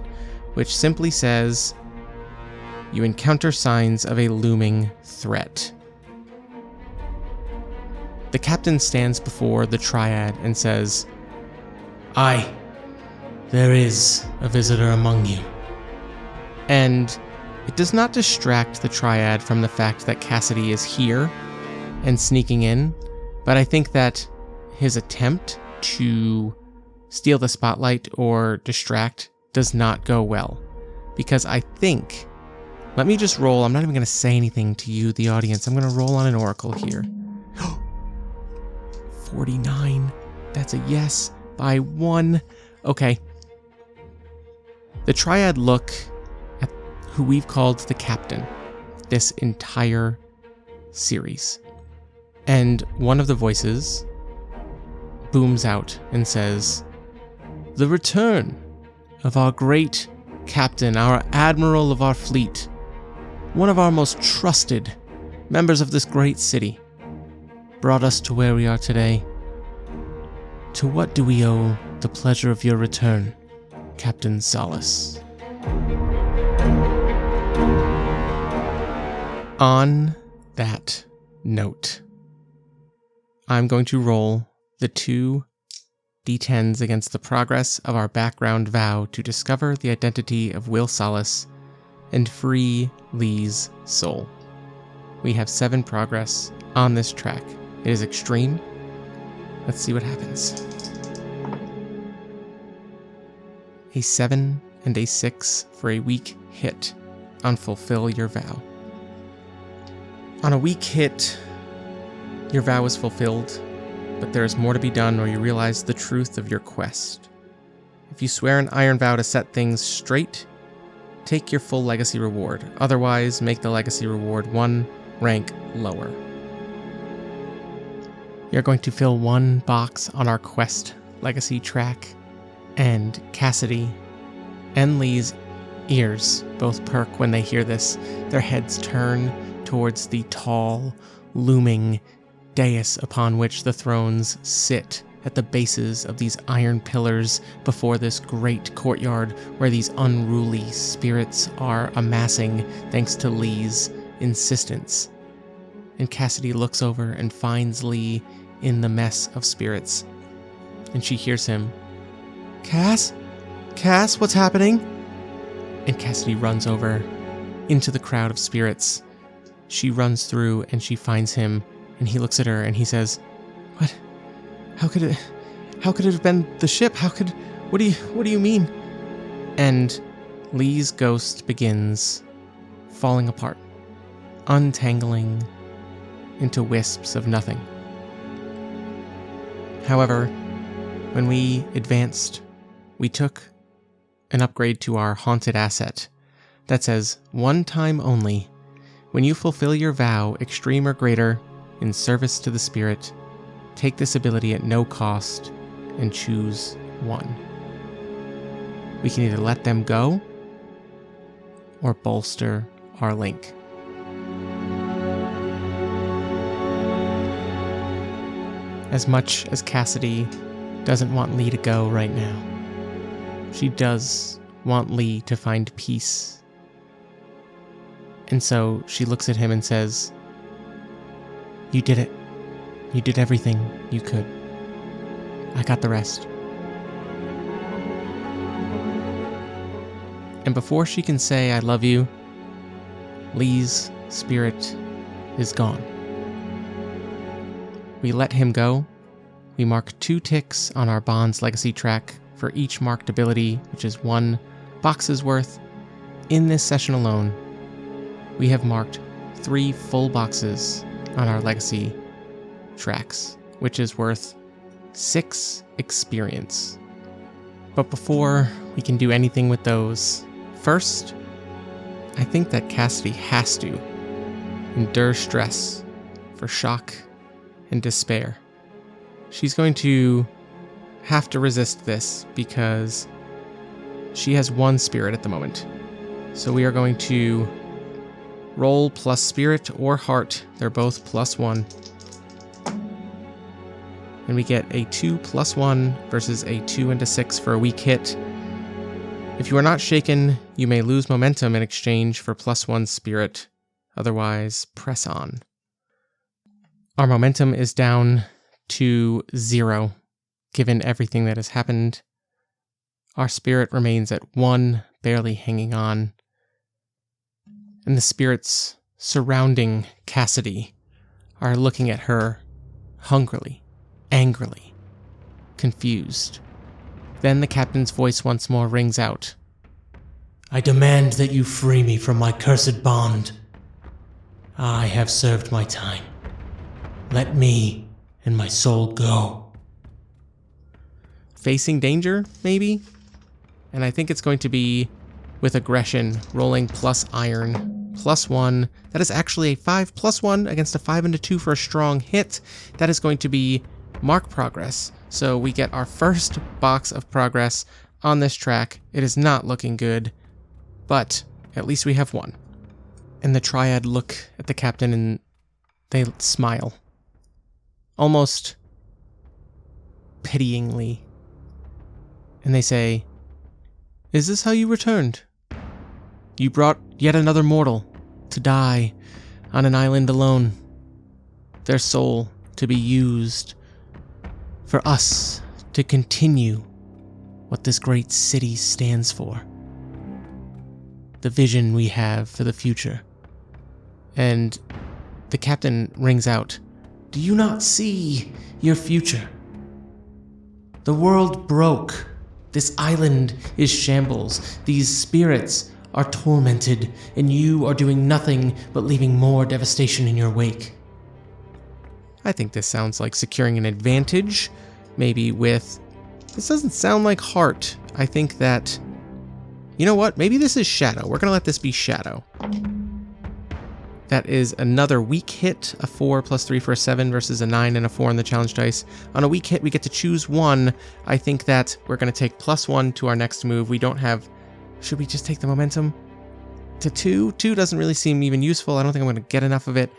which simply says you encounter signs of a looming threat. The captain stands before the triad and says, "Aye, there is a visitor among you." And it does not distract the triad from the fact that Cassidy is here and sneaking in, but I think that his attempt to steal the spotlight or distract does not go well. Because I think, let me just roll, I'm not even going to say anything to you, the audience, I'm going to roll on an oracle here. 49, that's a yes by 1. Okay. The triad look at who we've called the captain this entire series. And one of the voices booms out and says, "The return of our great captain, our admiral of our fleet, one of our most trusted members of this great city, brought us to where we are today. To what do we owe the pleasure of your return, Captain Solace?" On that note, I'm going to roll the 2 D10s against the progress of our background vow to discover the identity of Will Solace and free Leigh's soul. We have 7 progress on this track. It is extreme. Let's see what happens. A 7 and a 6 for a weak hit on Fulfill Your Vow. On a weak hit, your vow is fulfilled, but there is more to be done or you realize the truth of your quest. If you swear an iron vow to set things straight, take your full legacy reward. Otherwise, make the legacy reward 1 rank lower. You're going to fill 1 box on our quest legacy track, and Cassidy and Leigh's ears both perk when they hear this. Their heads turn towards the tall, looming dais upon which the thrones sit at the bases of these iron pillars before this great courtyard where these unruly spirits are amassing thanks to Leigh's insistence. And Cassidy looks over and finds Leigh in the mess of spirits. And she hears him, Cass, what's happening?" And Cassidy runs over into the crowd of spirits. She runs through and she finds him, and he looks at her and he says, "What? How could it have been the ship? What do you mean?" And Leigh's ghost begins falling apart, untangling into wisps of nothing. However, when we advanced, we took an upgrade to our haunted asset that says, "1 time only, when you fulfill your vow, extreme or greater, in service to the spirit, take this ability at no cost and choose 1. We can either let them go or bolster our link. As much as Cassidy doesn't want Leigh to go right now, she does want Leigh to find peace. And so she looks at him and says, "You did it. You did everything you could. I got the rest." And before she can say, "I love you," Leigh's spirit is gone. We let him go. We mark 2 ticks on our Bond's legacy track for each marked ability, which is 1 box's worth. In this session alone, we have marked 3 full boxes on our legacy tracks, which is worth 6 experience. But before we can do anything with those, first, I think that Cassidy has to endure stress for shock and despair. She's going to have to resist this because she has 1 spirit at the moment. So we are going to roll plus spirit or heart. They're both +1. And we get a 2 + 1 versus a 2 and a 6 for a weak hit. If you are not shaken, you may lose momentum in exchange for +1 spirit. Otherwise, press on. Our momentum is down to 0, given everything that has happened. Our spirit remains at 1, barely hanging on. And the spirits surrounding Cassidy are looking at her hungrily, angrily, confused. Then the captain's voice once more rings out. I demand that you free me from my cursed bond. I have served my time. Let me and my soul go. Facing danger, maybe? And I think it's going to be with aggression, rolling plus iron, +1. That is actually a 5 +1 against a 5 and a 2 for a strong hit. That is going to be mark progress. So we get our first box of progress on this track. It is not looking good, but at least we have one. And the triad look at the captain and they smile. Almost pityingly. And they say, "Is this how you returned? You brought yet another mortal to die on an island alone. Their soul to be used for us to continue what this great city stands for. The vision we have for the future." And the captain rings out, "Do you not see your future? The world broke. This island is shambles. These spirits are tormented, and you are doing nothing but leaving more devastation in your wake." I think this sounds like securing an advantage, maybe with... This doesn't sound like heart. I think that... You know what? Maybe this is shadow. We're going to let this be shadow. That is another weak hit, a 4 + 3 for a 7 versus a 9 and a 4 on the challenge dice. On a weak hit, we get to choose one. I think that we're going to take +1 to our next move. We don't have... Should we just take the momentum to 2? 2 doesn't really seem even useful. I don't think I'm going to get enough of it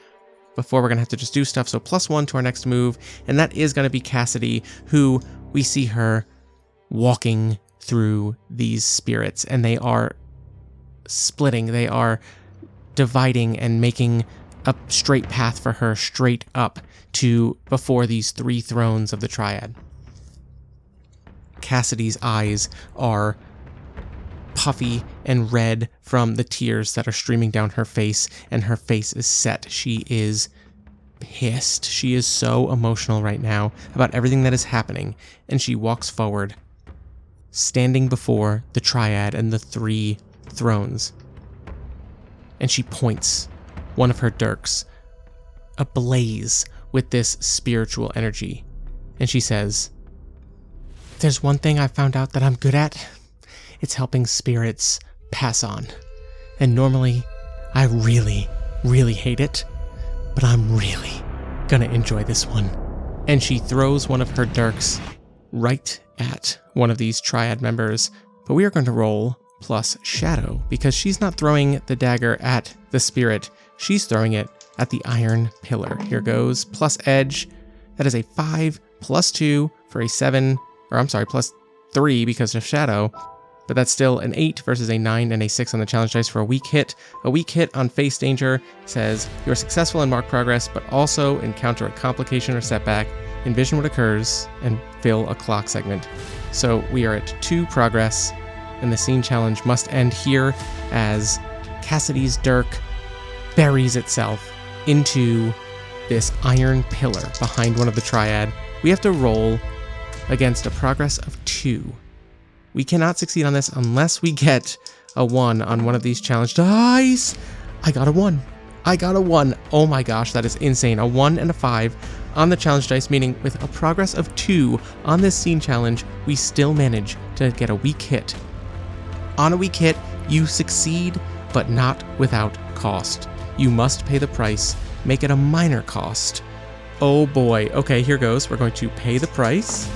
before we're going to have to just do stuff. So +1 to our next move, and that is going to be Cassidy, who we see her walking through these spirits, and they are splitting. They are dividing and making a straight path for her straight up to before these 3 thrones of the triad. Cassidy's eyes are puffy and red from the tears that are streaming down her face, and her face is set. She is pissed. She is so emotional right now about everything that is happening, and she walks forward, standing before the triad and the 3 thrones. And she points one of her dirks, ablaze with this spiritual energy. And she says, "There's one thing I found out that I'm good at. It's helping spirits pass on. And normally, I really, really hate it. But I'm really gonna enjoy this one." And she throws one of her dirks right at one of these triad members. But we are going to roll plus shadow, because she's not throwing the dagger at the spirit, she's throwing it at the iron pillar. Here goes, plus edge. That is a 5 + 2 for a 7, or I'm sorry, +3 because of shadow, but that's still an 8 versus a 9 and a 6 on the challenge dice for a weak hit. A weak hit on face danger says you are successful in mark progress, but also encounter a complication or setback, envision what occurs, and fill a clock segment. So we are at 2 progress, and the scene challenge must end here as Cassidy's dirk buries itself into this iron pillar behind one of the triad. We have to roll against a progress of 2. We cannot succeed on this unless we get a 1 on one of these challenge dice. I got a 1. I got a 1. Oh my gosh, that is insane. A 1 and a 5 on the challenge dice, meaning with a progress of 2 on this scene challenge, we still manage to get a weak hit. On a weak hit, you succeed, but not without cost. You must pay the price, make it a minor cost. Oh boy. Okay, here goes. We're going to pay the price.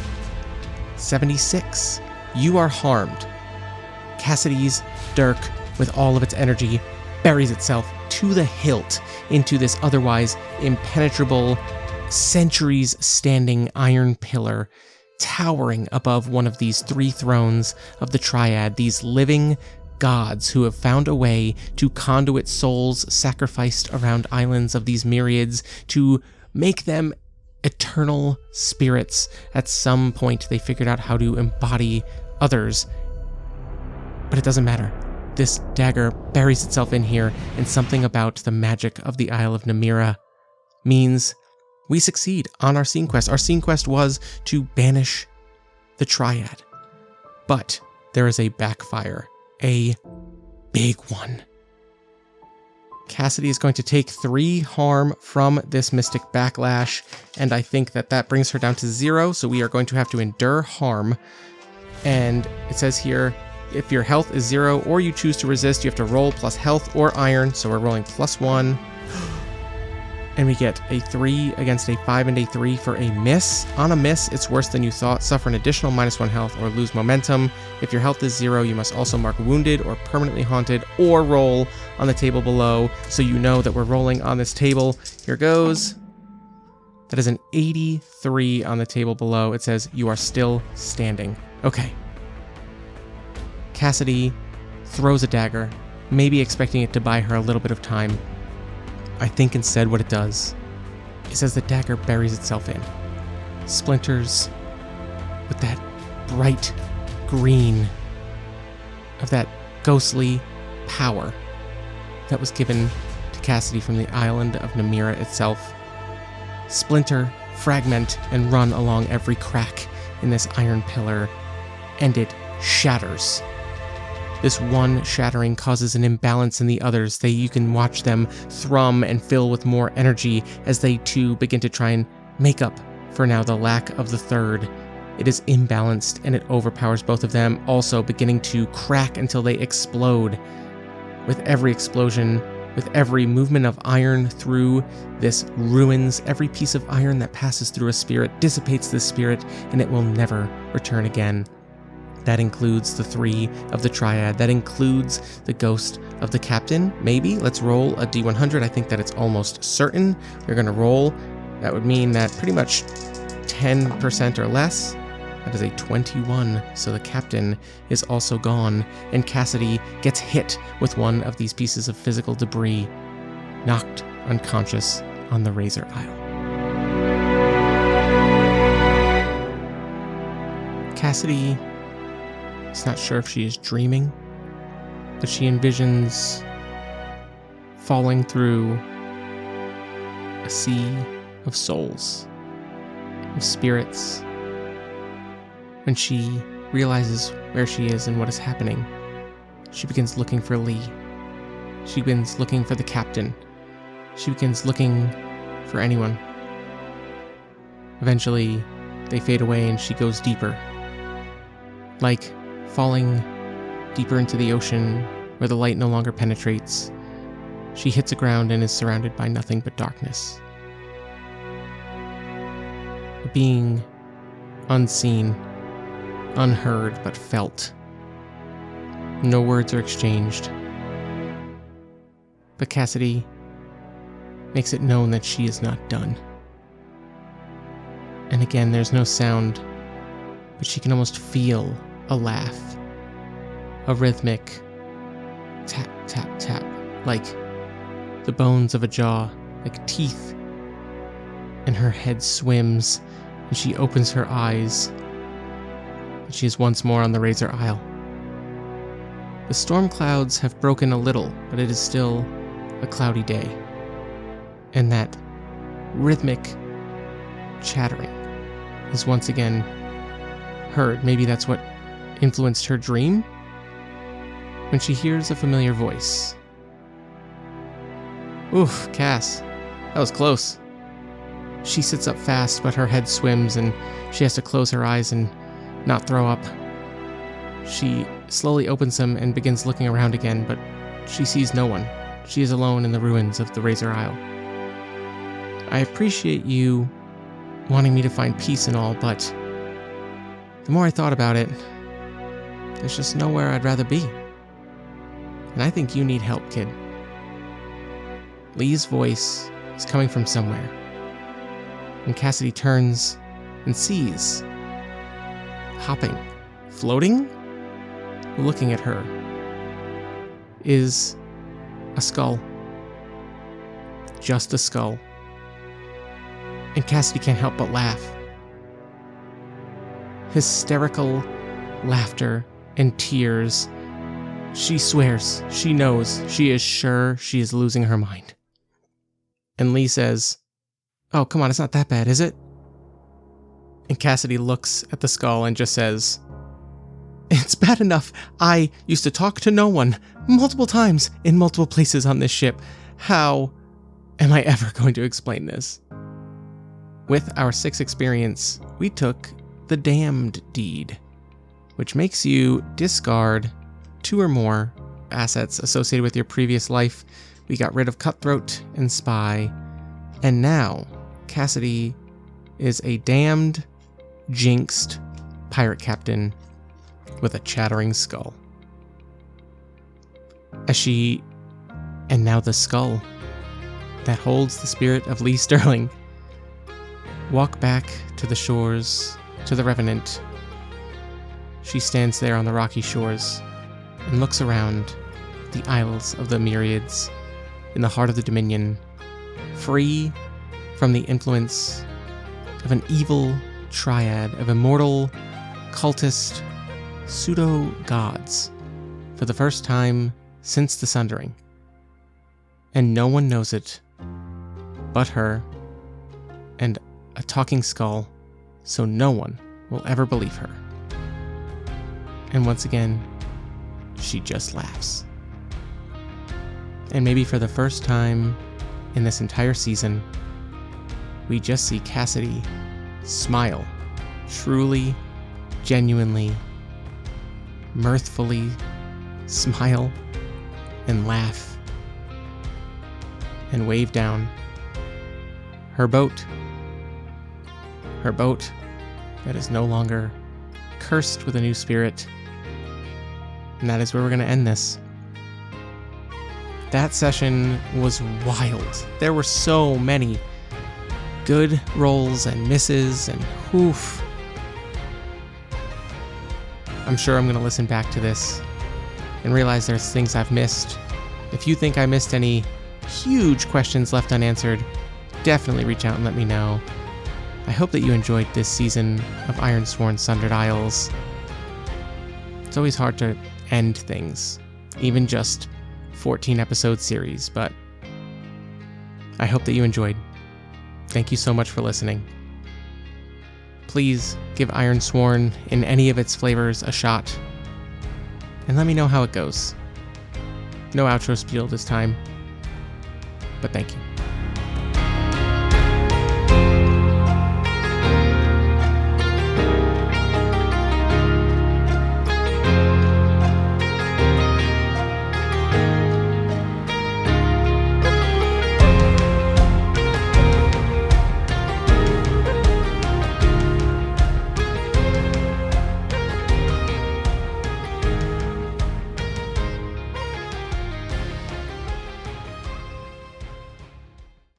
76. You are harmed. Cassidy's dirk, with all of its energy, buries itself to the hilt into this otherwise impenetrable, centuries-standing iron pillar, towering above one of these 3 thrones of the triad, these living gods who have found a way to conduit souls sacrificed around islands of these myriads to make them eternal spirits. At some point, they figured out how to embody others, but it doesn't matter. This dagger buries itself in here, and something about the magic of the Isle of Namira means we succeed on our scene quest. Our scene quest was to banish the Triad, but there is a backfire, a big one. Cassidy is going to take 3 harm from this mystic backlash, and I think that brings her down to 0, so we are going to have to endure harm. And it says here, if your health is 0 or you choose to resist, you have to roll plus health or iron, so we're rolling +1. And we get a 3 against a 5 and a 3 for a miss. On a miss, it's worse than you thought. Suffer an additional -1 health or lose momentum. If your health is 0, you must also mark wounded or permanently haunted or roll on the table below, so you know that we're rolling on this table. Here goes. That is an 83 on the table below. It says you are still standing. Okay. Cassidy throws a dagger, maybe expecting it to buy her a little bit of time. I think instead what it does is as the dagger buries itself in, splinters with that bright green of that ghostly power that was given to Cassidy from the island of Namira itself. Splinter, fragment, and run along every crack in this iron pillar, and it shatters. This one shattering causes an imbalance in the others. You can watch them thrum and fill with more energy as they too begin to try and make up for now the lack of the third. It is imbalanced and it overpowers both of them, also beginning to crack until they explode. With every explosion, with every movement of iron through this ruins, every piece of iron that passes through a spirit dissipates this spirit, and it will never return again. That includes the 3 of the Triad. That includes the ghost of the captain, maybe. Let's roll a D100. I think that it's almost certain we're going to roll. That would mean that pretty much 10% or less. That is a 21, so the captain is also gone, and Cassidy gets hit with one of these pieces of physical debris, knocked unconscious on the Razor Isle. Cassidy is not sure if she is dreaming, but she envisions falling through a sea of souls, of spirits. When she realizes where she is and what is happening, she begins looking for Leigh. She begins looking for the captain. She begins looking for anyone. Eventually, they fade away and she goes deeper. Like falling deeper into the ocean where the light no longer penetrates, she hits the ground and is surrounded by nothing but darkness. A being unseen, unheard, but felt. No words are exchanged. But Cassidy makes it known that she is not done. And again, there's no sound, but she can almost feel a laugh. A rhythmic tap, tap, tap, like the bones of a jaw, like teeth. And her head swims, and she opens her eyes. And she is once more on the Razor Isle. The storm clouds have broken a little, but it is still a cloudy day. And that rhythmic chattering is once again heard. Maybe that's what influenced her dream? When she hears a familiar voice. Oof, Cass, that was close. She sits up fast, but her head swims and she has to close her eyes and not throw up. She slowly opens them and begins looking around again, but she sees no one. She is alone in the ruins of the Razor Isle. I appreciate you wanting me to find peace and all, but the more I thought about it, there's just nowhere I'd rather be. And I think you need help, kid. Leigh's voice is coming from somewhere. And Cassidy turns and sees, hopping, floating, looking at her, is a skull. Just a skull. and Cassidy can't help but laugh. Hysterical laughter and tears. She swears, she knows, she is sure she is losing her mind. And Leigh says, "Oh, come on, it's not that bad, is it?" And Cassidy looks at the skull and just says, "It's bad enough. I used to talk to no one multiple times in multiple places on this ship. How am I ever going to explain this?" With our 6th experience, we took the Damned deed, which makes you discard 2 or more assets associated with your previous life. We got rid of Cutthroat and Spy, and now Cassidy is a damned, jinxed pirate captain with a chattering skull. And now the skull that holds the spirit of Leigh Sterling, walk back to the shores, to the Revenant. She stands there on the rocky shores and looks around the Isles of the Myriads in the heart of the Dominion, free from the influence of an evil triad of immortal, cultist, pseudo-gods for the first time since the Sundering. And no one knows it but her and a talking skull, so no one will ever believe her. And once again, she just laughs. And maybe for the first time in this entire season, we just see Cassidy smile, truly, genuinely, mirthfully smile and laugh and wave down her boat that is no longer cursed with a new spirit. And that is where we're going to end this. That session was wild. There were so many good rolls and misses, and oof. I'm sure I'm going to listen back to this and realize there's things I've missed. If you think I missed any huge questions left unanswered, definitely reach out and let me know. I hope that you enjoyed this season of Ironsworn Sundered Isles. It's always hard to end things, even just 14 episode series, but I hope that you enjoyed. Thank you so much for listening. Please give Ironsworn in any of its flavors a shot, and let me know how it goes. No outro spiel this time, but thank you.